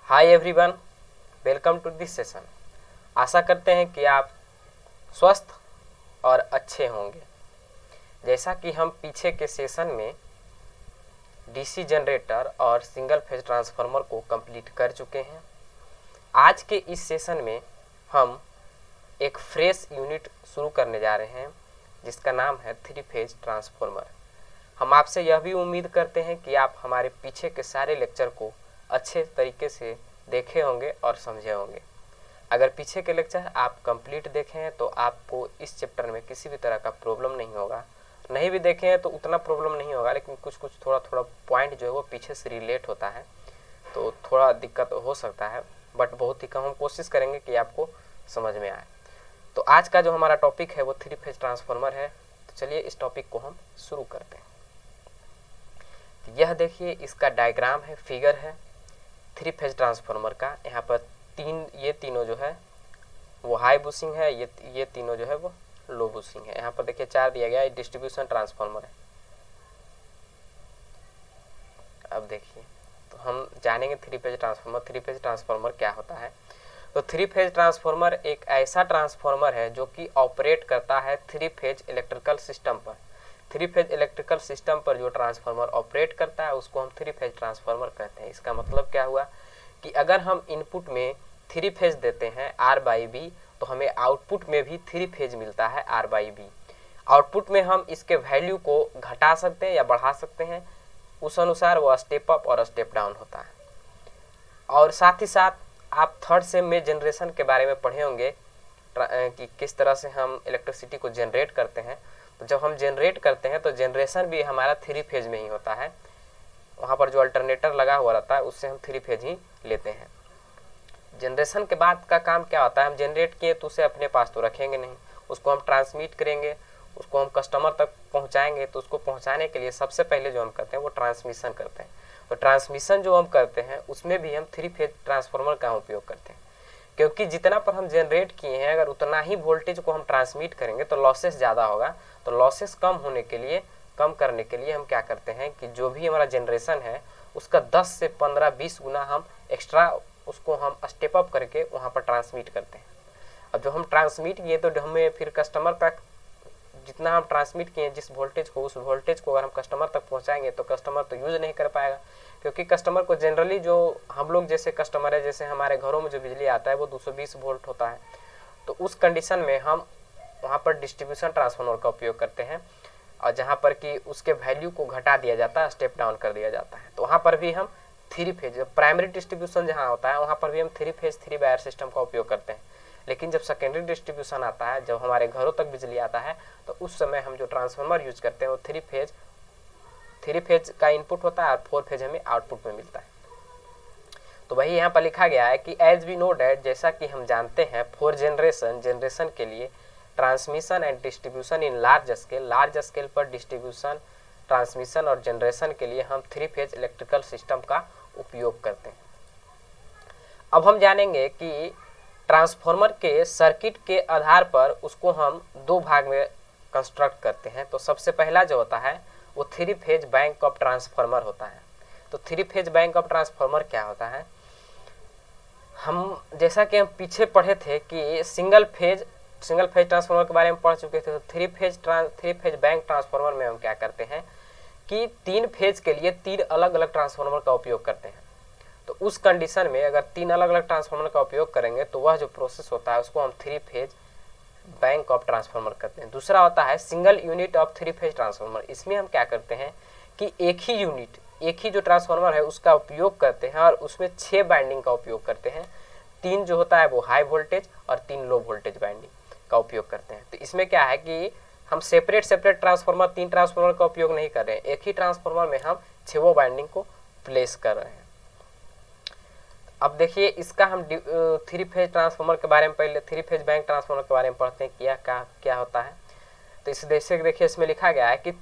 Hi everyone, welcome to this session. आशा करते हैं कि आप स्वस्थ और अच्छे होंगे। जैसा कि हम पीछे के सेशन में डीसी जनरेटर और सिंगल फेज ट्रांसफार्मर को कंप्लीट कर चुके हैं। आज के इस सेशन में हम एक फ्रेश यूनिट शुरू करने जा रहे हैं जिसका नाम है 3 फेज ट्रांसफार्मर। हम आपसे यह भी उम्मीद करते हैं कि आप हमारे पीछे के सारे लेक्चर को अच्छे तरीके से देखे होंगे और समझे होंगे। अगर पीछे के लेक्चर आप कंप्लीट देखे हैं तो आपको इस चैप्टर में किसी भी तरह का प्रॉब्लम नहीं होगा। नहीं भी देखे हैं तो उतना प्रॉब्लम नहीं होगा, लेकिन कुछ थोड़ा पॉइंट जो है वो पीछे से रिलेट होता है तो थोड़ा दिक्कत हो सकता है, बट बहुत ही कम हम कोशिश करेंगे कि आपको समझ में आए। तो आज का जो हमारा टॉपिक है वो 3 फेज ट्रांसफार्मर है। तो चलिए इस टॉपिक को हम शुरू करते हैं। यह देखिए, इसका डायग्राम है, फिगर है 3 फेज ट्रांसफार्मर का। यहाँ पर ये तीनों जो है वो हाई बुशिंग है, ये तीनों जो है वो लो बुशिंग है। यहाँ पर देखिए 4 दिया गया है, डिस्ट्रीब्यूशन ट्रांसफार्मर है। अब देखिए, तो हम जानेंगे 3 फेज ट्रांसफार्मर। 3 फेज ट्रांसफार्मर क्या होता है? तो 3 फेज ट्रांसफार्मर एक ऐसा ट्रांसफार्मर है जो कि ऑपरेट करता है 3 फेज इलेक्ट्रिकल सिस्टम पर। 3 फेज इलेक्ट्रिकल सिस्टम पर जो ट्रांसफार्मर ऑपरेट करता है उसको हम 3 फेज ट्रांसफार्मर कहते हैं। इसका मतलब क्या हुआ कि अगर हम इनपुट में 3 फेज देते हैं R/B, तो हमें आउटपुट में भी 3 फेज मिलता है R/B। आउटपुट में हम इसके वैल्यू को घटा सकते हैं या बढ़ा सकते हैं, उस अनुसार वो स्टेप अप और स्टेप डाउन होता है। और साथ ही साथ आप थर्ड सेम में जनरेशन के बारे में पढ़े होंगे कि किस तरह से हम इलेक्ट्रिसिटी को जनरेट करते हैं। तो जब हम जनरेट करते हैं तो जनरेशन भी हमारा 3 फेज में ही होता है। वहाँ पर जो अल्टरनेटर लगा हुआ रहता है उससे हम 3 फेज ही लेते हैं। जनरेशन के बाद का काम क्या होता है? हम जनरेट किए तो उसे अपने पास तो रखेंगे नहीं, उसको हम ट्रांसमिट करेंगे, उसको हम कस्टमर तक पहुँचाएंगे। तो उसको पहुँचाने के लिए सबसे पहले जो हम करते हैं वो ट्रांसमिशन करते हैं। तो ट्रांसमिशन जो हम करते हैं उसमें भी हम 3 फेज ट्रांसफार्मर का उपयोग करते हैं, क्योंकि जितना पर हम जनरेट किए हैं अगर उतना ही वोल्टेज को हम ट्रांसमिट करेंगे तो लॉसेस ज़्यादा होगा। तो लॉसेस कम करने के लिए हम क्या करते हैं कि जो भी हमारा जनरेशन है उसका 10 से 15-20 गुना हम एक्स्ट्रा उसको हम स्टेप अप करके वहाँ पर ट्रांसमिट करते हैं। अब जो हम ट्रांसमिट किए तो हमें फिर कस्टमर तक जितना हम ट्रांसमिट किए जिस वोल्टेज को, उस वोल्टेज को अगर हम कस्टमर तक पहुँचाएंगे तो कस्टमर तो यूज़ नहीं कर पाएगा, क्योंकि कस्टमर को जनरली जो हम लोग जैसे कस्टमर है, जैसे हमारे घरों में जो बिजली आता है वो 220 वोल्ट होता है। तो उस कंडीशन में हम वहाँ पर डिस्ट्रीब्यूशन ट्रांसफार्मर का उपयोग करते हैं, और जहाँ पर कि उसके वैल्यू को घटा दिया जाता है, स्टेप डाउन कर दिया जाता है। तो वहाँ पर भी हम 3 फेज प्राइमरी डिस्ट्रीब्यूशन जहाँ होता है वहाँ पर भी हम 3 फेज 3 वायर सिस्टम का उपयोग करते हैं। लेकिन जब सेकेंडरी डिस्ट्रीब्यूशन आता है, जब हमारे घरों तक बिजली आता है, तो उस समय हम जो ट्रांसफार्मर यूज करते हैं वो 3 फेज का इनपुट होता है और 4 फेज हमें आउटपुट में मिलता है। तो वही यहाँ पर लिखा गया है कि एज वी नो डैट, जैसा कि हम जानते हैं, फॉर जनरेशन के लिए transmission and distribution in large scale पर डिस्ट्रीब्यूशन, ट्रांसमिशन और जनरेशन के लिए हम 3 फेज इलेक्ट्रिकल सिस्टम का उपयोग करते हैं। अब हम जानेंगे कि ट्रांसफार्मर के सर्किट के आधार पर उसको हम 2 भाग में कंस्ट्रक्ट करते हैं। तो सबसे पहला जो होता है वो 3 फेज बैंक ऑफ ट्रांसफार्मर होता है। तो 3 फेज बैंक ऑफ ट्रांसफार्मर क्या होता है? हम जैसा कि हम पीछे पढ़े थे कि सिंगल फेज ट्रांसफार्मर के बारे में पढ़ चुके थे। तो 3 फेज बैंक ट्रांसफार्मर में हम क्या करते हैं कि 3 फेज के लिए 3 अलग अलग ट्रांसफार्मर का उपयोग करते हैं। तो उस कंडीशन में अगर 3 अलग अलग ट्रांसफार्मर का उपयोग करेंगे तो वह जो प्रोसेस होता है उसको हम 3 फेज बैंक ऑफ ट्रांसफार्मर करते हैं। दूसरा होता है single unit of 3 phase transformer. इसमें हम क्या करते हैं कि एक ही जो ट्रांसफार्मर है उसका उपयोग करते हैं और उसमें 6 बाइंडिंग का उपयोग करते हैं। 3 जो होता है वो हाई वोल्टेज और 3 लो वोल्टेज बाइंडिंग का उपयोग करते हैं। तो इसमें क्या है कि हम सेपरेट ट्रांसफार्मर 3 ट्रांसफार्मर का उपयोग नहीं कर रहे हैं, एक ही ट्रांसफार्मर में हम 6 बाइंडिंग को प्लेस कर रहे हैं। अब देखिए, इसका हम 3 फेज ट्रांसफार्मर के बारे में पहले 3 फेज बैंक ट्रांसफार्मर के बारे में पढ़ते हैं क्या होता है। तो इस देखिए इसमें लिखा गया है कि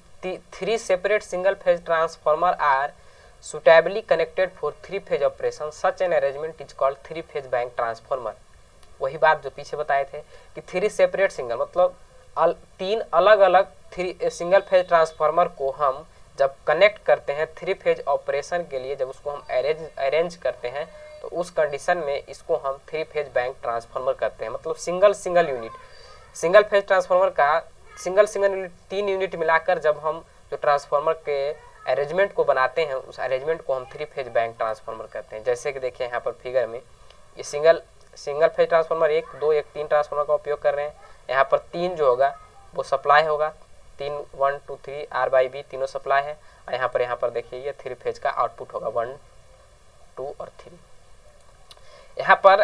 3 separate single phase transformer are suitably connected for 3 phase operation, such an arrangement is called 3 phase bank transformer. वही बात जो पीछे बताए थे कि 3 सेपरेट सिंगल मतलब 3 अलग अलग सिंगल फेज ट्रांसफार्मर को हम जब कनेक्ट करते हैं 3 फेज ऑपरेशन के लिए, जब उसको हम अरेंज करते हैं तो उस कंडीशन में इसको हम थ्री फेज बैंक ट्रांसफार्मर कहते हैं। मतलब single unit, single phase transformer का सिंगल यूनिट 3 यूनिट मिलाकर जब हम जो ट्रांसफार्मर के अरेंजमेंट को बनाते हैं उस अरेंजमेंट को हम थ्री फेज बैंक ट्रांसफार्मर कहते हैं। जैसे कि देखिए यहाँ पर फिगर में ये सिंगल फेज ट्रांसफार्मर 1, 2, 1, 3 ट्रांसफार्मर का उपयोग कर रहे हैं। यहाँ पर 3 जो होगा वो सप्लाई होगा, 3 1 2 3 R/B तीनों सप्लाई है। और यहाँ पर देखिए ये थ्री फेज का आउटपुट होगा 1 2 और 3। यहाँ पर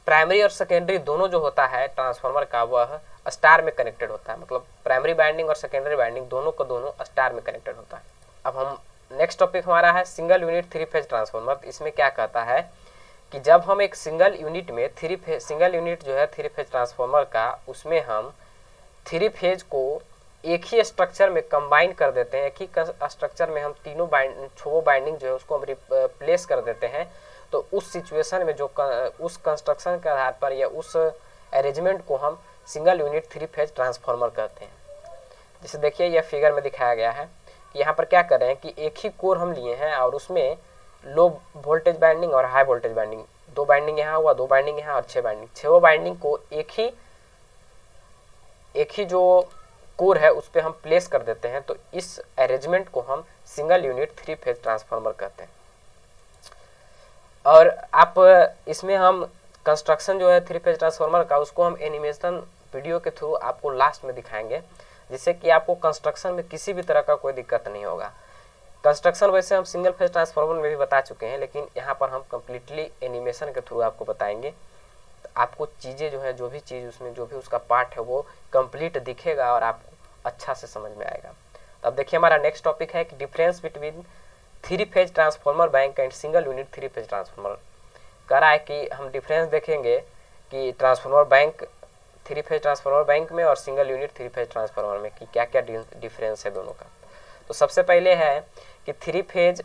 प्राइमरी और सेकेंडरी दोनों जो होता है ट्रांसफार्मर का वह स्टार में कनेक्टेड होता है। मतलब प्राइमरी वाइंडिंग और सेकेंडरी वाइंडिंग दोनों को दोनों स्टार में कनेक्टेड होता है। अब हम नेक्स्ट टॉपिक हमारा है single unit three phase transformer. इसमें क्या कहता है कि जब हम एक सिंगल यूनिट में सिंगल यूनिट जो है थ्री फेज ट्रांसफार्मर का, उसमें हम थ्री फेज को एक ही स्ट्रक्चर में कंबाइन कर देते हैं। एक ही स्ट्रक्चर में हम तीनों छो बाइंडिंग जो है उसको हम रिप्लेस कर देते हैं। तो उस सिचुएशन में जो उस कंस्ट्रक्शन के आधार पर या उस अरेंजमेंट को हम single unit three phase transformer कहते हैं। जैसे देखिए यह फिगर में दिखाया गया है कि यहाँ पर क्या कर रहे हैं कि एक ही कोर हम लिए हैं और उसमें लो वोल्टेज बाइंडिंग और हाई वोल्टेज बाइंडिंग, 2 बाइंडिंग यहाँ हुआ, 2 बाइंडिंग यहाँ और 6 बाइंडिंग, 6 बाइंडिंग को एक ही जो कोर है उस पर हम प्लेस कर देते हैं। तो इस अरेंजमेंट को हम single unit three phase transformer कहते हैं। और आप इसमें हम कंस्ट्रक्शन जो है थ्री फेज ट्रांसफार्मर का उसको हम एनिमेशन वीडियो के थ्रू आपको लास्ट में दिखाएंगे, जिससे कि आपको कंस्ट्रक्शन में किसी भी तरह का कोई दिक्कत नहीं होगा। कंस्ट्रक्शन वैसे हम सिंगल फेज ट्रांसफार्मर में भी बता चुके हैं, लेकिन यहाँ पर हम कम्प्लीटली एनिमेशन के थ्रू आपको बताएंगे। तो आपको चीज़ें जो है जो भी चीज़ उसमें जो भी उसका पार्ट है वो कंप्लीट दिखेगा और आपको अच्छा से समझ में आएगा। तो अब देखिए हमारा नेक्स्ट टॉपिक है कि difference between three phase transformer bank and single unit three phase transformer. कह रहा है कि हम डिफरेंस देखेंगे कि transformer bank three phase transformer bank में और single unit three phase transformer में कि क्या क्या डिफरेंस है दोनों का। तो सबसे पहले है कि three phase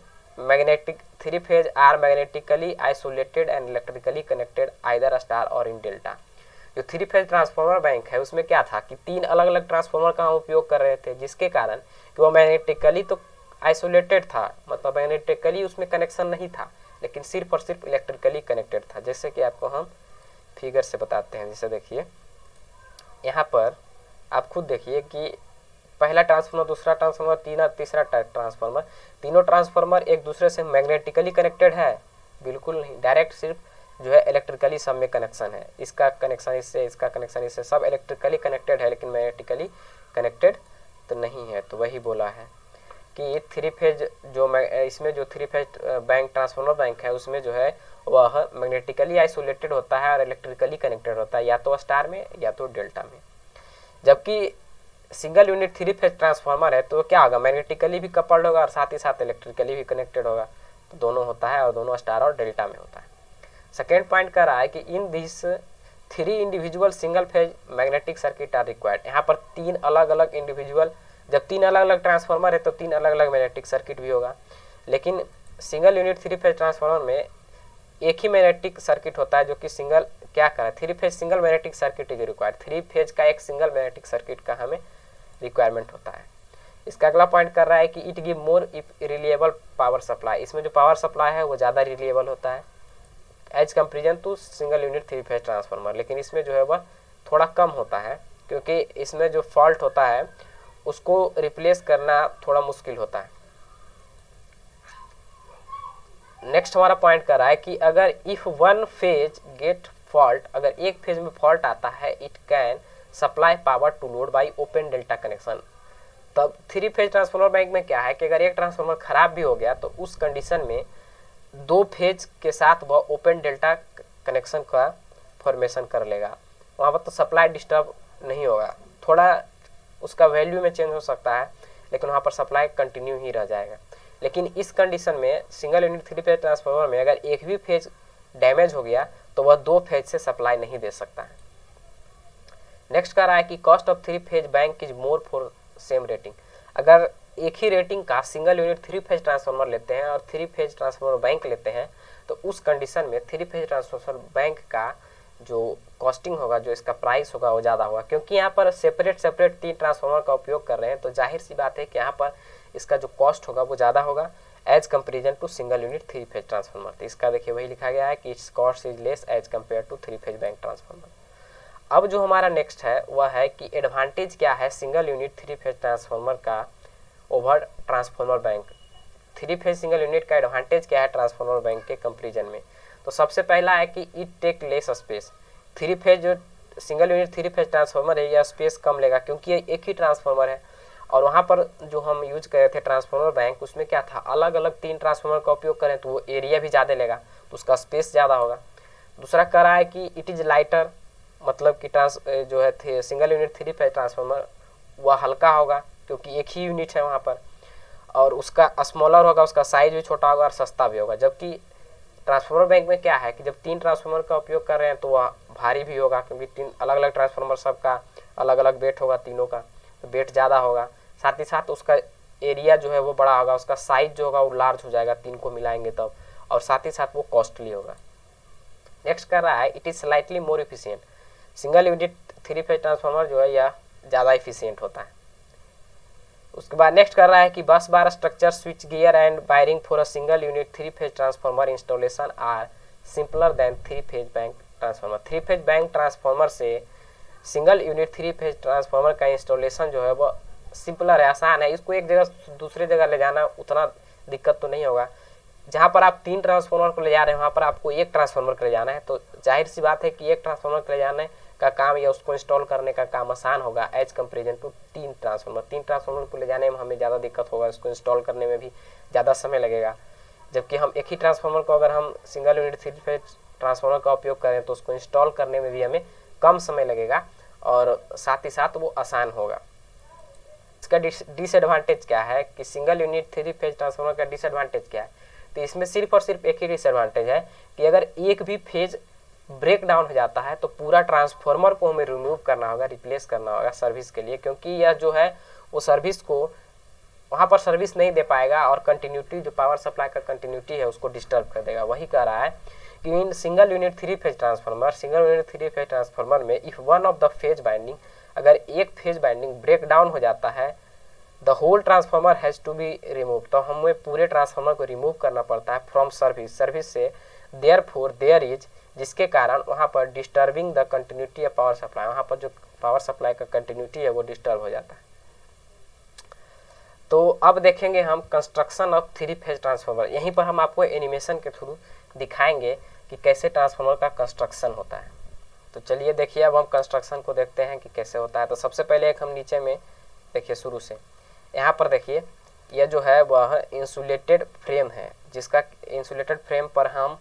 are magnetically isolated and electrically connected either star और इन डेल्टा। जो थ्री फेज ट्रांसफार्मर बैंक है उसमें क्या था कि 3 अलग अलग ट्रांसफार्मर का हम उपयोग कर रहे थे, जिसके कारण कि वो मैग्नेटिकली तो आइसोलेटेड था, मतलब मैग्नेटिकली उसमें कनेक्शन नहीं था, लेकिन सिर्फ और सिर्फ इलेक्ट्रिकली कनेक्टेड था। जैसे कि आपको हम फिगर से बताते हैं। जैसे देखिए यहाँ पर आप खुद देखिए कि पहला ट्रांसफार्मर, दूसरा ट्रांसफार्मर, तीसरा ट्रांसफार्मर, तीनों ट्रांसफार्मर एक दूसरे से मैग्नेटिकली कनेक्टेड है? बिल्कुल नहीं, डायरेक्ट सिर्फ जो है इलेक्ट्रिकली सब में कनेक्शन है। इसका कनेक्शन इससे, इसका कनेक्शन इससे, सब इलेक्ट्रिकली कनेक्टेड है लेकिन मैग्नेटिकली कनेक्टेड तो नहीं है। तो वही बोला है कि थ्री फेज इसमें जो three phase bank transformer bank है उसमें जो है वह मैग्नेटिकली आइसोलेटेड होता है और इलेक्ट्रिकली कनेक्टेड होता है, या तो स्टार में या तो डेल्टा में। जबकि single unit three phase transformer है तो क्या होगा, मैग्नेटिकली भी कपल्ड होगा और साथ ही साथ इलेक्ट्रिकली भी कनेक्टेड होगा। तो दोनों होता है और दोनों स्टार और डेल्टा में होता है। सेकेंड पॉइंट कर रहा है कि in this 3 individual single phase magnetic circuit are required. यहाँ पर 3 अलग अलग इंडिविजुअल, जब 3 अलग अलग ट्रांसफार्मर है तो 3 अलग अलग मैग्नेटिक सर्किट भी होगा। लेकिन single unit three phase transformer में एक ही मैग्नेटिक सर्किट होता है, जो कि सिंगल क्या करे, three phase single magnetic circuit is required. Three phase का एक सिंगल मैग्नेटिक सर्किट का हमें रिक्वायरमेंट होता है। इसका अगला पॉइंट कर रहा है कि it give more reliable power supply. इसमें जो पावर सप्लाई है वो ज़्यादा रिलायबल होता है as comparison to single unit three phase transformer. लेकिन इसमें जो है वह थोड़ा कम होता है, क्योंकि इसमें जो फॉल्ट होता है उसको रिप्लेस करना थोड़ा मुश्किल होता है। नेक्स्ट हमारा पॉइंट कर रहा है कि अगर if one phase get fault, अगर एक फेज में फॉल्ट आता है, it can supply power to load by open delta connection. तब थ्री फेज ट्रांसफार्मर बैंक में क्या है कि अगर एक ट्रांसफार्मर खराब भी हो गया तो उस कंडीशन में 2 फेज के साथ वह ओपन डेल्टा कनेक्शन का फॉर्मेशन कर लेगा। वहाँ पर तो सप्लाई डिस्टर्ब नहीं होगा, थोड़ा उसका वैल्यू में चेंज हो सकता है लेकिन वहाँ पर सप्लाई कंटिन्यू ही रह जाएगा। लेकिन इस कंडीशन में single unit three phase transformer में अगर एक भी फेज डैमेज हो गया तो वह 2 फेज से सप्लाई नहीं दे सकता है। नेक्स्ट कह रहा है कि cost of three phase bank is more for same rating. अगर एक ही रेटिंग का single unit three phase transformer लेते हैं और थ्री फेज ट्रांसफार्मर बैंक लेते हैं तो उस कंडीशन में थ्री फेज ट्रांसफार्मर बैंक का जो कॉस्टिंग होगा, जो इसका प्राइस होगा वो ज़्यादा होगा, क्योंकि यहाँ पर सेपरेट 3 ट्रांसफार्मर का उपयोग कर रहे हैं। तो जाहिर सी बात है कि यहाँ पर इसका जो कॉस्ट होगा वो ज़्यादा होगा। As comparison to single unit three phase transformer. तो इसका देखिए वही लिखा गया है कि it's cost is less as compare to three phase bank transformer. अब जो हमारा नेक्स्ट है वह है कि एडवांटेज क्या है single unit three phase transformer का over transformer bank. Three phase single unit का एडवांटेज क्या है ट्रांसफार्मर बैंक के कंपेरिजन में। तो सबसे पहला है कि it take less space. Three phase जो single unit three phase transformer है यह स्पेस कम लेगा क्योंकि ये एक ही ट्रांसफार्मर है। और वहाँ पर जो हम यूज कर रहे थे ट्रांसफार्मर बैंक उसमें क्या था, अलग अलग 3 ट्रांसफार्मर का उपयोग करें तो वो एरिया भी ज़्यादा लेगा, तो उसका स्पेस ज़्यादा होगा। दूसरा कह रहा है कि इट इज़ लाइटर, मतलब कि जो है single unit three phase transformer वह हल्का होगा क्योंकि एक ही यूनिट है वहाँ पर, और उसका स्मॉलर होगा, उसका साइज भी छोटा होगा और सस्ता भी होगा। जबकि ट्रांसफार्मर बैंक में क्या है कि जब 3 ट्रांसफार्मर का उपयोग कर रहे हैं तो वह भारी भी होगा क्योंकि 3 अलग अलग ट्रांसफार्मर सबका अलग अलग वेट होगा, तीनों का तो वेट ज़्यादा होगा। साथ ही साथ उसका एरिया जो है वो बड़ा होगा, उसका साइज जो होगा वो लार्ज हो जाएगा 3 को मिलाएंगे तब, और साथ ही साथ वो कॉस्टली होगा। नेक्स्ट कर रहा है it is slightly more efficient. Single unit three phase transformer जो है यह ज़्यादा इफिशियंट होता है। उसके बाद नेक्स्ट कर रहा है कि bus bar structure, switch gear and wiring for a single unit three phase transformer installation are simpler than three phase bank transformer. Three phase bank transformer से single unit three phase transformer का installation जो है वो simpler है, आसान है। इसको एक जगह से दूसरी जगह ले जाना उतना दिक्कत तो नहीं होगा। जहाँ पर आप 3 ट्रांसफार्मर को ले जा रहे हैं वहाँ पर आपको एक ट्रांसफार्मर को ले जाना है, तो जाहिर सी बात है कि एक ट्रांसफार्मर को ले जाने का काम या उसको इंस्टॉल करने का काम आसान होगा as comparison to 3 transformer. 3 transformer को ले जाने में हमें ज़्यादा दिक्कत होगा, उसको इंस्टॉल करने में भी ज़्यादा समय लगेगा। जबकि हम एक ही ट्रांसफार्मर को अगर हम single unit three phase transformer का उपयोग करें तो उसको इंस्टॉल करने में भी हमें कम समय लगेगा और साथ ही साथ वो आसान होगा। इसका डिसएडवांटेज क्या है कि single unit three phase transformer का डिसएडवांटेज क्या है, तो इसमें सिर्फ और सिर्फ एक ही डिसएडवांटेज है कि अगर एक भी फेज ब्रेक डाउन हो जाता है तो पूरा ट्रांसफार्मर को हमें रिमूव करना होगा, रिप्लेस करना होगा सर्विस के लिए, क्योंकि यह जो है वो सर्विस को वहाँ पर सर्विस नहीं दे पाएगा और कंटिन्यूटी जो पावर सप्लाई का कंटिन्यूटी है उसको डिस्टर्ब कर देगा। वही कह रहा है कि in single unit three phase transformer में if one of the phase winding, अगर एक फेज बाइंडिंग ब्रेक डाउन हो जाता है the whole transformer has to be remove, तो हमें पूरे ट्रांसफार्मर को रिमूव करना पड़ता है फ्रॉम सर्विस से। देयरफॉर देयर इज, जिसके कारण वहाँ पर disturbing the continuity of power supply, वहाँ पर जो पावर सप्लाई का कंटिन्यूटी है वो डिस्टर्ब हो जाता है। तो अब देखेंगे हम construction of three phase transformer. यहीं पर हम आपको एनिमेशन के थ्रू दिखाएंगे कि कैसे ट्रांसफार्मर का कंस्ट्रक्शन होता है। तो चलिए देखिए अब हम कंस्ट्रक्शन को देखते हैं कि कैसे होता है। तो सबसे पहले एक हम नीचे में देखिए शुरू से, यहाँ पर देखिए यह जो है वह इंसुलेटेड फ्रेम है, जिसका इंसुलेटेड फ्रेम पर हम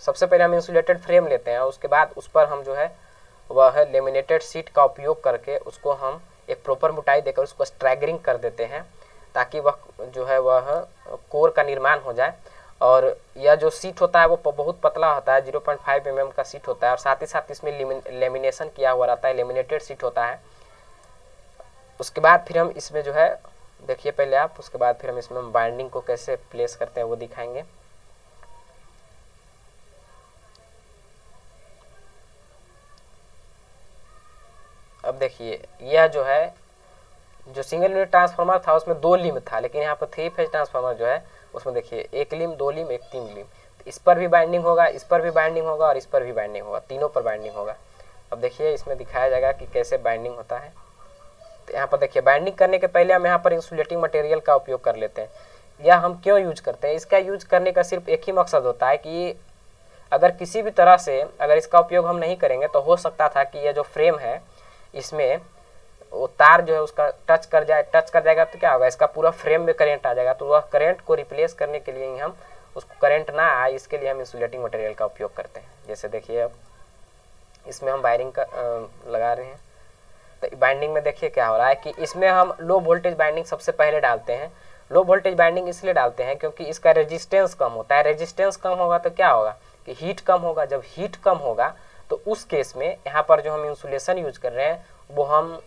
सबसे पहले हम इंसुलेटेड फ्रेम लेते हैं, उसके बाद उस पर हम जो है वह लेमिनेटेड शीट का उपयोग करके उसको हम एक प्रॉपर मोटाई देकर उसको स्ट्रैगरिंग कर देते हैं ताकि वह जो है वह कोर का निर्माण हो जाए। और यह जो सीट होता है वो बहुत पतला होता है, 0.5 mm का सीट होता है, और साथ ही साथ इसमें लेमिनेशन किया हुआ रहता है, लेमिनेटेड सीट होता है। उसके बाद फिर हम इसमें जो है देखिए पहले आप, उसके बाद फिर हम इसमें बाइंडिंग को कैसे प्लेस करते हैं वो दिखाएंगे। अब देखिए यह जो है जो सिंगल यूनिट ट्रांसफार्मर था उसमें 2 लिम्ब था, लेकिन यहाँ पर थ्री फेज ट्रांसफार्मर जो है उसमें देखिए 1 लिम्ब, 2 लिम्ब, 1 3 लिम्ब। तो इस पर भी बाइंडिंग होगा, इस पर भी बाइंडिंग होगा और इस पर भी बाइंडिंग होगा, तीनों पर बाइंडिंग होगा। अब देखिए इसमें दिखाया जाएगा कि कैसे बाइंडिंग होता है। तो यहाँ पर देखिए बाइंडिंग करने के पहले हम यहाँ पर इंसुलेटिंग मटेरियल का उपयोग कर लेते हैं। यह हम क्यों यूज करते हैं, इसका यूज करने का सिर्फ एक ही मकसद होता है कि अगर किसी भी तरह से अगर इसका उपयोग हम नहीं करेंगे तो हो सकता था कि यह जो फ्रेम है इसमें वो तार जो है उसका टच कर जाएगा तो क्या होगा, इसका पूरा फ्रेम में करंट आ जाएगा। तो वह करंट को रिप्लेस करने के लिए ही हम उसको करंट ना आए इसके लिए हम इंसुलेटिंग मटेरियल का उपयोग करते हैं। जैसे देखिए अब इसमें हम वायरिंग का लगा रहे हैं, तो बाइंडिंग में देखिए क्या हो रहा है कि इसमें हम लो वोल्टेज बाइंडिंग सबसे पहले डालते हैं। लो वोल्टेज बाइंडिंग इसलिए डालते हैं क्योंकि इसका रेजिस्टेंस कम होता है। रेजिस्टेंस कम होगा तो क्या होगा कि हीट कम होगा। जब हीट कम होगा तो उस केस में यहाँ पर जो हम इंसुलेशन यूज कर रहे हैं वो हम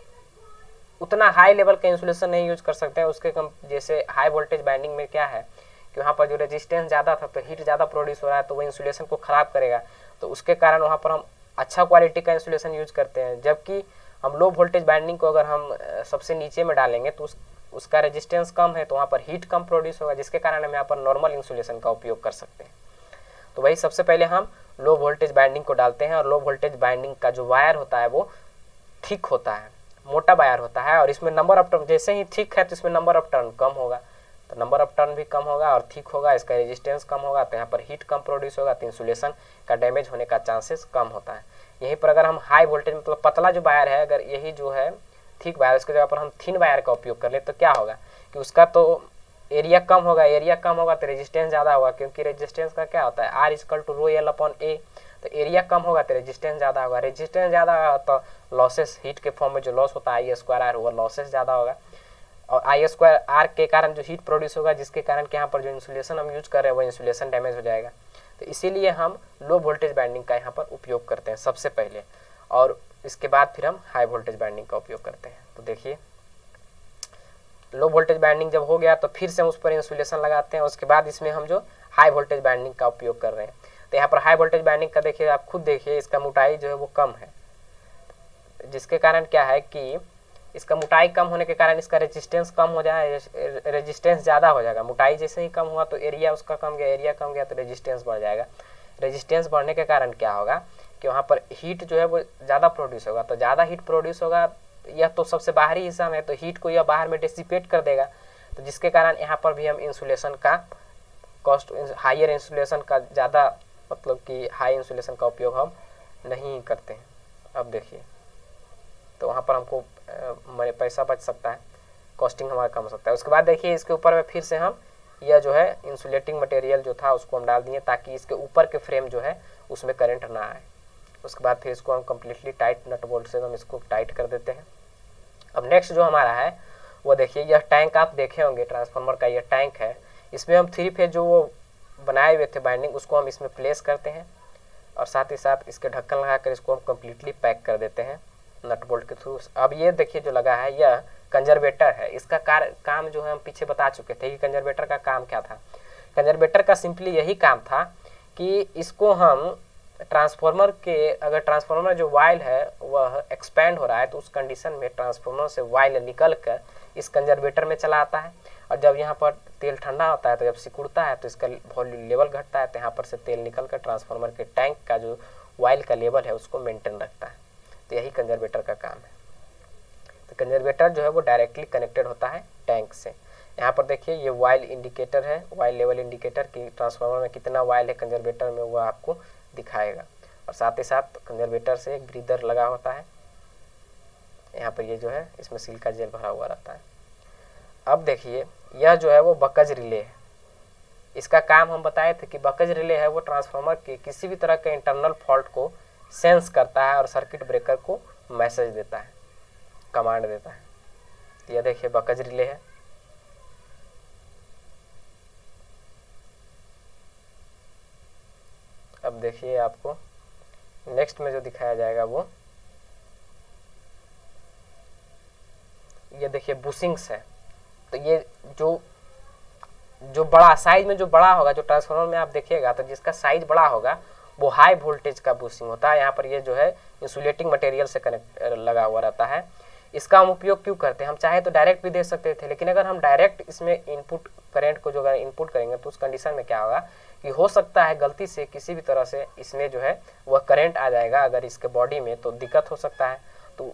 उतना हाई लेवल का इंसुलेशन नहीं यूज कर सकते हैं। उसके कम जैसे हाई वोल्टेज बाइंडिंग में क्या है कि वहाँ पर जो रेजिस्टेंस ज़्यादा था तो हीट ज़्यादा प्रोड्यूस हो रहा है, तो वो इंसुलेशन को ख़राब करेगा। तो उसके कारण वहाँ पर हम अच्छा क्वालिटी का इंसुलेशन यूज करते हैं। जबकि हम लो वोल्टेज बाइंडिंग को अगर हम सबसे नीचे में डालेंगे तो उसका रेजिस्टेंस कम है तो वहाँ पर हीट कम प्रोड्यूस होगा, जिसके कारण हम यहाँ पर नॉर्मल इंसुलेशन का उपयोग कर सकते हैं। तो वही सबसे पहले हम लो वोल्टेज बाइंडिंग को डालते हैं, और लो वोल्टेज बाइंडिंग का जो वायर होता है वो थिक होता है, मोटा वायर होता है, और इसमें नंबर ऑफ टर्न जैसे ही थिक है तो इसमें नंबर ऑफ टर्न कम होगा, तो नंबर ऑफ टर्न भी कम होगा और थिक होगा, इसका रेजिस्टेंस कम होगा, तो यहाँ पर हीट कम प्रोड्यूस होगा, तो इंसुलेशन का डैमेज होने का चांसेस कम होता है। यहीं पर अगर हम हाई वोल्टेज मतलब पतला जो वायर है, अगर यही जो है थिक वायर, उसके जगह पर हम थिन वायर का उपयोग कर ले तो क्या होगा कि उसका तो एरिया कम होगा, एरिया कम होगा तो रेजिस्टेंस ज़्यादा होगा, क्योंकि रेजिस्टेंस का क्या होता है R equal to rho L upon A, तो एरिया कम होगा तो रेजिस्टेंस ज़्यादा होगा, रेजिस्टेंस ज़्यादा होगा तो लॉसेस हीट के फॉर्म में जो लॉस होता है आई स्क्वायर आर, वो लॉसेस ज़्यादा होगा, और आई स्क्वायर आर के कारण जो हीट प्रोड्यूस होगा, जिसके कारण कि यहाँ पर जो इंसुलेशन हम यूज कर रहे हैं वो इंसुलेशन डैमेज हो जाएगा। तो इसीलिए हम लो वोल्टेज बाइंडिंग का यहाँ पर उपयोग करते हैं सबसे पहले, और इसके बाद फिर हम हाई वोल्टेज बाइंडिंग का उपयोग करते हैं। तो देखिए लो वोल्टेज बाइंडिंग जब हो गया तो फिर से हम उस पर इंसुलेशन लगाते हैं, उसके बाद इसमें हम जो हाई वोल्टेज बाइंडिंग का उपयोग कर रहे हैं। तो यहाँ पर हाई वोल्टेज बाइंडिंग का देखिए, आप खुद देखिए इसका मोटाई जो है वो कम है, जिसके कारण क्या है कि इसका मोटाई कम होने के कारण इसका रेजिस्टेंस कम हो जाए, रेजिस्टेंस ज़्यादा हो जाएगा। मोटाई जैसे ही कम हुआ तो एरिया उसका कम गया, एरिया कम गया तो रेजिस्टेंस बढ़ जाएगा। रेजिस्टेंस बढ़ने के कारण क्या होगा कि वहाँ पर हीट जो है वो ज़्यादा प्रोड्यूस होगा, तो ज़्यादा हीट प्रोड्यूस होगा, यह तो सबसे बाहरी हिस्सा में, तो हीट को यह बाहर में डिसिपेट कर देगा, तो जिसके कारण यहाँ पर भी हम इंसुलेशन का कॉस्ट, हाइयर इंसुलेशन का ज़्यादा मतलब कि हाई इंसुलेशन का उपयोग हम नहीं करते हैं। अब देखिए तो वहाँ पर हमको हमारे पैसा बच सकता है, कॉस्टिंग हमारा कम हो सकता है। उसके बाद देखिए इसके ऊपर में फिर से हम यह जो है इंसुलेटिंग मटेरियल जो था उसको हम डाल दिए, ताकि इसके ऊपर के फ्रेम जो है उसमें करंट ना आए। उसके बाद फिर इसको हम कम्प्लीटली टाइट नट बोल्ट से हम इसको टाइट कर देते हैं। अब नेक्स्ट जो हमारा है वो देखिए, यह टैंक आप देखे होंगे ट्रांसफार्मर का, यह टैंक है, इसमें हम 3 फेज जो वो बनाए हुए थे बाइंडिंग उसको हम इसमें प्लेस करते हैं, और साथ ही साथ इसके ढक्कन लगाकर इसको हम कम्प्लीटली पैक कर देते हैं नट बोल्ट के थ्रू। अब ये देखिए जो लगा है यह कंजर्वेटर है, इसका काम जो है हम पीछे बता चुके थे कि कंजर्वेटर का काम क्या था। कंजर्वेटर का सिंपली यही काम था कि इसको हम ट्रांसफार्मर के, अगर ट्रांसफार्मर जो वायल है वह एक्सपैंड हो रहा है तो उस कंडीशन में ट्रांसफार्मर से वायल निकल कर इस कंजर्वेटर में चला आता है, और जब यहाँ पर तेल ठंडा होता है तो जब सिकुड़ता है तो इसका वॉल्यूम लेवल घटता है, तो यहाँ पर से तेल निकल कर ट्रांसफार्मर के टैंक का जो वायल का लेवल है उसको मेंटेन रखता है। तो यही कंजर्वेटर का काम है। तो कंजर्वेटर जो है वो डायरेक्टली कनेक्टेड होता है टैंक से। यहाँ पर देखिए ये वायल इंडिकेटर है, वायल लेवल इंडिकेटर की ट्रांसफार्मर में कितना वायल है कंजर्वेटर में वो आपको दिखाएगा, और साथ ही साथ कंजर्वेटर से एक ब्रीदर लगा होता है। यहाँ पर ये जो है इसमें सिलिका जेल भरा हुआ रहता है। अब देखिए यह जो है वो बकज रिले है, इसका काम हम बताए थे कि बकज रिले है वो ट्रांसफार्मर के किसी भी तरह के इंटरनल फॉल्ट को सेंस करता है और सर्किट ब्रेकर को मैसेज देता है, कमांड देता है। तो यह देखिए बकज रिले है। अब देखिए आपको नेक्स्ट में जो दिखाया जाएगा वो ये देखिए बुशिंग्स है। तो ये जो बड़ा साइज में जो बड़ा होगा, जो ट्रांसफार्मर में आप देखिएगा तो जिसका साइज बड़ा होगा वो हाई वोल्टेज का बुशिंग होता है। यहाँ पर ये जो है इंसुलेटिंग मटेरियल से कनेक्ट लगा हुआ रहता है। इसका हम उपयोग क्यों करते हैं, हम चाहे तो डायरेक्ट भी दे सकते थे, लेकिन अगर हम डायरेक्ट इसमें इनपुट करंट को जो अगर इनपुट करेंगे तो उस कंडीशन में क्या होगा कि हो सकता है गलती से किसी भी तरह से इसमें जो है वह करंट आ जाएगा अगर इसके बॉडी में, तो दिक्कत हो सकता है। तो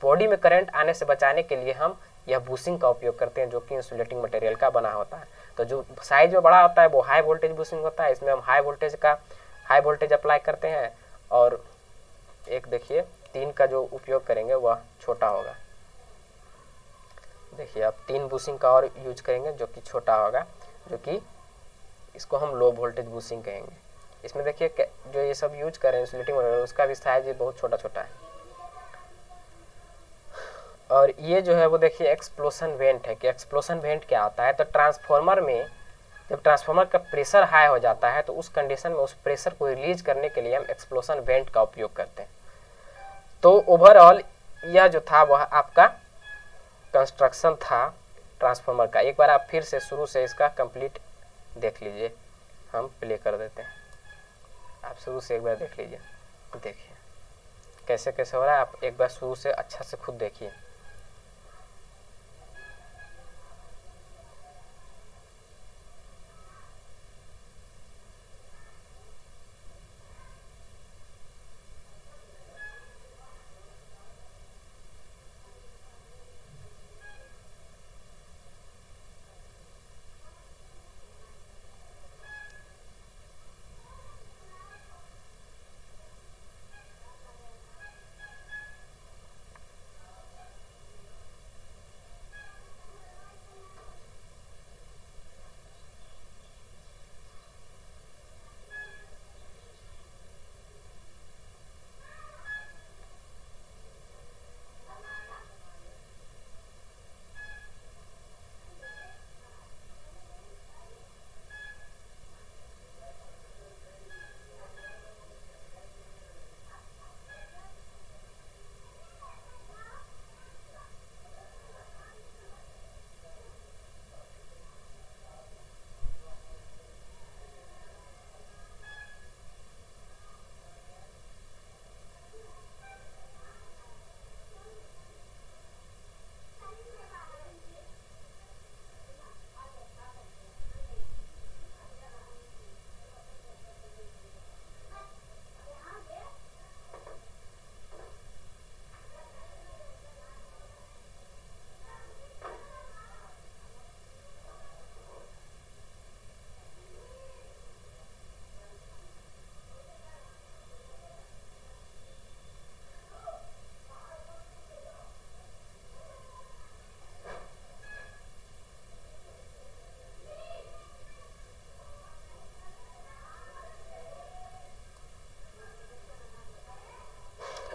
बॉडी में करंट आने से बचाने के लिए हम यह बुशिंग का उपयोग करते हैं, जो कि इंसुलेटिंग मटेरियल का बना होता है। तो जो साइज में बड़ा होता है वो हाई वोल्टेज बुशिंग होता है, इसमें हम हाई वोल्टेज अप्लाई करते हैं, और एक देखिए 3 का जो उपयोग करेंगे वह छोटा होगा। देखिए अब 3 बुशिंग का और यूज करेंगे जो कि छोटा होगा, जो कि इसको हम लो वोल्टेज बुशिंग कहेंगे। इसमें देखिए जो ये सब यूज कर रहे हैं इंसुलेटिंग मटेरियल, उसका भी साइज बहुत छोटा छोटा है। और ये जो है वो देखिए एक्सप्लोशन वेंट है कि एक्सप्लोशन वेंट क्या होता है। तो ट्रांसफार्मर में जब ट्रांसफार्मर का प्रेशर हाई हो जाता है तो उस कंडीशन में उस प्रेशर को रिलीज करने के लिए हम एक्सप्लोशन वेंट का उपयोग करते हैं। तो ओवरऑल यह जो था वह आपका कंस्ट्रक्शन था ट्रांसफार्मर का। एक बार आप फिर से शुरू से इसका कंप्लीट देख लीजिए, हम प्ले कर देते हैं, आप शुरू से एक बार देख लीजिए। देखिए कैसे कैसे हो रहा है, आप एक बार शुरू से अच्छा से खुद देखिए।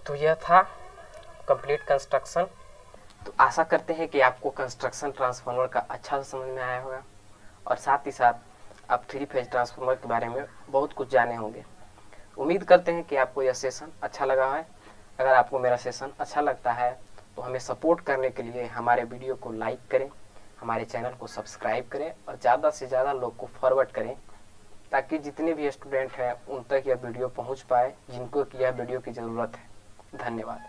तो यह था कंप्लीट कंस्ट्रक्शन। तो आशा करते हैं कि आपको कंस्ट्रक्शन ट्रांसफार्मर का अच्छा से समझ में आया होगा और साथ ही साथ आप 3 फेज ट्रांसफार्मर के बारे में बहुत कुछ जाने होंगे। उम्मीद करते हैं कि आपको यह सेशन अच्छा लगा है। अगर आपको मेरा सेशन अच्छा लगता है तो हमें सपोर्ट करने के लिए हमारे वीडियो को लाइक करें, हमारे चैनल को सब्सक्राइब करें और ज़्यादा से ज़्यादा लोग को फॉरवर्ड करें, ताकि जितने भी स्टूडेंट हैं उन तक यह वीडियो पहुंच पाए जिनको यह वीडियो की ज़रूरत है। धन्यवाद।